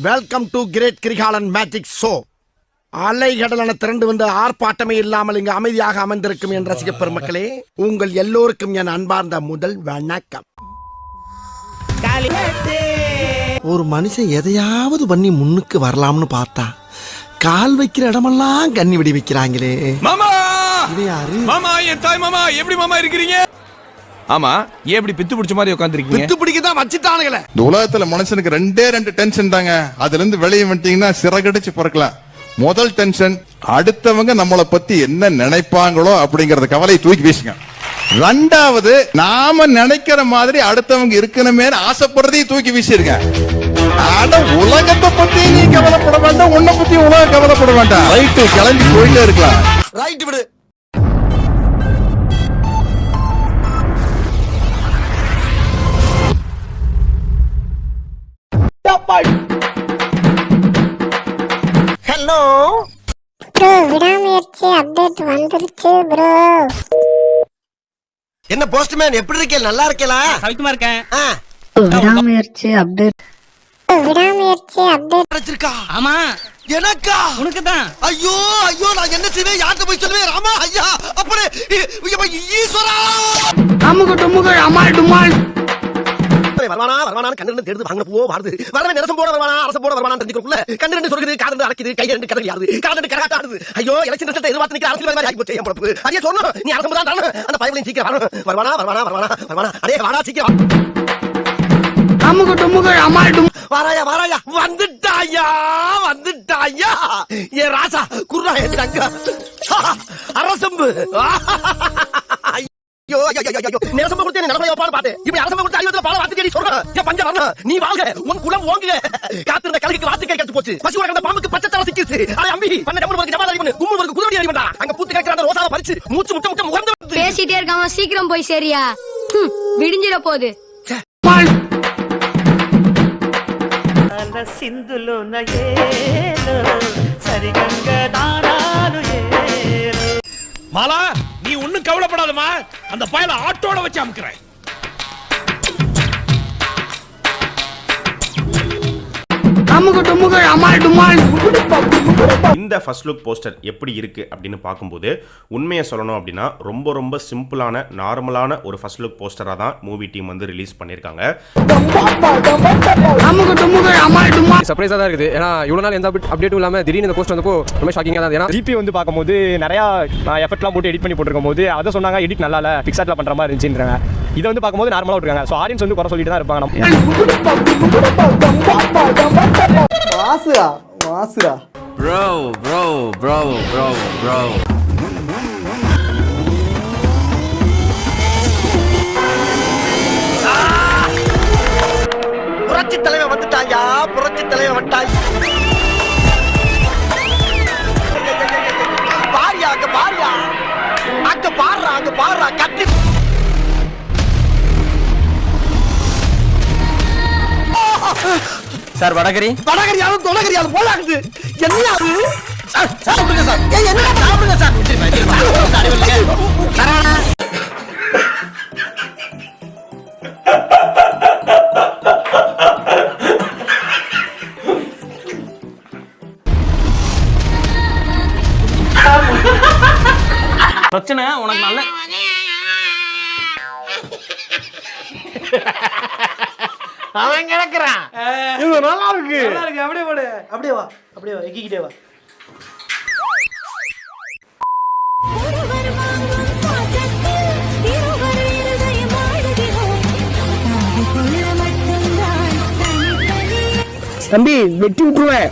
Welcome to great Kirikalan magic show. அலைகடலான திரண்டு வந்து ஆர்ப்பாட்டமே இல்லாமல் இங்கு அமைதியாக அமர்ந்திருக்கும் என் ரசிக பெருமக்களே, உங்கள் எல்லோருக்கும் என் அன்பார்ந்த முதல் வணக்கம். ஒரு மனுஷன் எதையாவது பண்ணி முன்னுக்கு வரலாம்னு பார்த்தா கால் வைக்கிற இடமெல்லாம் கண்ணி விடி வைக்கிறாங்களே. மாமா இது யாரு? மாமா, என் தாய் மாமா. எப்படி மாமா இருக்கிறீங்க? ஆமா, ஏன் இப்படி பித்து பிடிச்ச மாதிரி உட்கார்ந்திருக்கீங்க? பித்து பிடிக்க தான் வச்சிட்டானுங்களே. இந்த உலகத்துல மனுஷனுக்கு ரெண்டு டென்ஷன் தாங்க. அதுல இருந்து வெளியே வந்துட்டீங்கன்னா சிறகடிச்சு பிறக்கலாம். முதல் டென்ஷன், அடுத்தவங்க நம்மளை பத்தி என்ன நினைப்பாங்களோ அப்படிங்கறத கவலையை தூக்கி வீசுங்க. ரெண்டாவது, நாம நினைக்கிற மாதிரி அடுத்தவங்க இருக்கணுமே ஆசைப்படுறதையும் தூக்கி வீசிருங்க. உலகத்தை பத்தி நீ கவலைப்பட வேண்டாம், உன்னை பத்தி உலகம் கவலைப்பட வேண்டாம். ரைட்டு, கிளம்பி போயிட்டே இருக்கலாம். ரைட் விடு. ஹலோ ப்ரோ, விடாமுயற்சி அப்டேட் வந்துருச்சு ப்ரோ. என்ன போஸ்ட்மேன், எப்படி இருக்கே? நல்லா இருக்கேலா? சவிக்குமா இருக்கேன். விடாமுயற்சி அப்டேட் வச்சிருக்கா? ஆமா, எனக்கா? உனக்கு தான். ஐயோ ஐயோ, நான் என்ன செய்வேன்? யார்கிட்ட போய் சொல்லுவேன்? ராமா ஐயா, அப்படி ஈஸ்வரா. வருவானா கண்ணு தேடுது, வாங்க பூவோ வாடுது. வரவன் நிரசம் போட வருவானா, அரசம் போட வருவானா தெரிஞ்சுக்கல. கண்ணு ரெண்டு சொல்லுது, காது ரெண்டு அடக்குது, கை ரெண்டு கதறி ஆடுது, காது ரெண்டு கரகாட்டாடுது. ஐயோ, எலெக்ஷன் ரிசல்ட் எதிர்பார்த்து நிக்கிற அரசியல் மாதிரி ஆகி போச்சு என் பொறுப்பு. அடியே சொன்னோம், நீ அரசம் தான் தானே. அந்த பயவலையும் சீக்கிரம் வருவானா. அடே வாடா சீக்கிரம். வாராயா வந்துட்டாயா ஏ ராசா, குர்ரா என் தங்க அரசம்பு. ஐயோ நேரசம்ப கொடுத்து என்ன நடமையா பாடு பாட்டு. இப்படி அரசம்ப கொடுத்து அறிவத்துல பாட வாத்து கேடி சொல்றேன். ஏன் பஞ்ச வரணும், நீ வாழ்க, உன் குலம் ஓங்குக. காத்திருந்த கலக்கு வாத்து கேட்க போச்சு. பசி உடந்த பாம்புக்கு பச்சை தலை சிக்கிச்சு. அடே அம்பி, பண்ண டம்மு வர்க்கு ஜமால் அறிவன், கும்மு வர்க்கு குதிரை அறிவன்டா. அங்க பூத்து கேட்கற அந்த ரோசாவை பறிச்சு மூச்சு முட்ட முகந்து பேசிட்டே இருக்காம சீக்கிரம் போய் சரியா, விடிஞ்சிட போகுது. సింధులో నయేలో సరిగంగ దానాలు ఏలో. மாலா, நீ ஒண்ணும் கவலைப்படாதமா. அந்த பயல ஆட்டோட வச்சு அமுக்குறேன். இந்த ஃபர்ஸ்ட் லுக் போஸ்டர் எப்படி இருக்கு அப்படின்னு பார்க்கும்போது உண்மையை சொல்லணும் அப்படின்னா ரொம்ப ரொம்ப சிம்பிளான நார்மலான ஒரு ஃபர்ஸ்ட் லுக் போஸ்டரா தான் மூவி டீம் வந்து ரிலீஸ் பண்ணிருக்காங்க. சர்ப்ரைஸா தான் இருக்குது. ஏன்னா இவ்வளவு நாள் எந்த அப்டேட்டும் இல்லாம திடீர்னு இந்த போஸ்ட் வந்தப்போ ரொம்ப ஷாக்கிங்கா தான். ஏன்னா ஜிபி வந்து பார்க்கும்போது நிறைய எஃபர்ட்லாம் போட்டு எடிட் பண்ணி போட்டிருக்கும் போது அதை சொன்னாங்க எடிட் நல்லா இல்ல, பிக்சார்ட்ல பண்ற மாதிரி இருந்துச்சுன்றாங்க. இதை வந்து பார்க்கும்போது நார்மலா விட்டுருக்காங்க. ஸோ ஆடியன்ஸ் வந்து குறை சொல்லிட்டு தான் இருப்பாங்க. மாசுரா ப்ரோ புரட்சி தலைவன் வந்துட்டாயா, புரட்சி தலைவன் வந்துட்டாய். பாரியா அங்க பாடுறா கட்டி. சார் வடகரியாலும் தொடகரியாலும் போலாகுது. என்ன அது? சாப்பிடுங்க சார். என்ன சாப்பிடுங்க சார். பிரச்சனை உனக்கு நல்ல அவன் கிடக்குறான். இது நல்லா இருக்கு. அப்படியே போடு, அப்படியே வா எக்கிக்கிட்டே வா. தம்பி வெட்டி விட்டுருவேன்.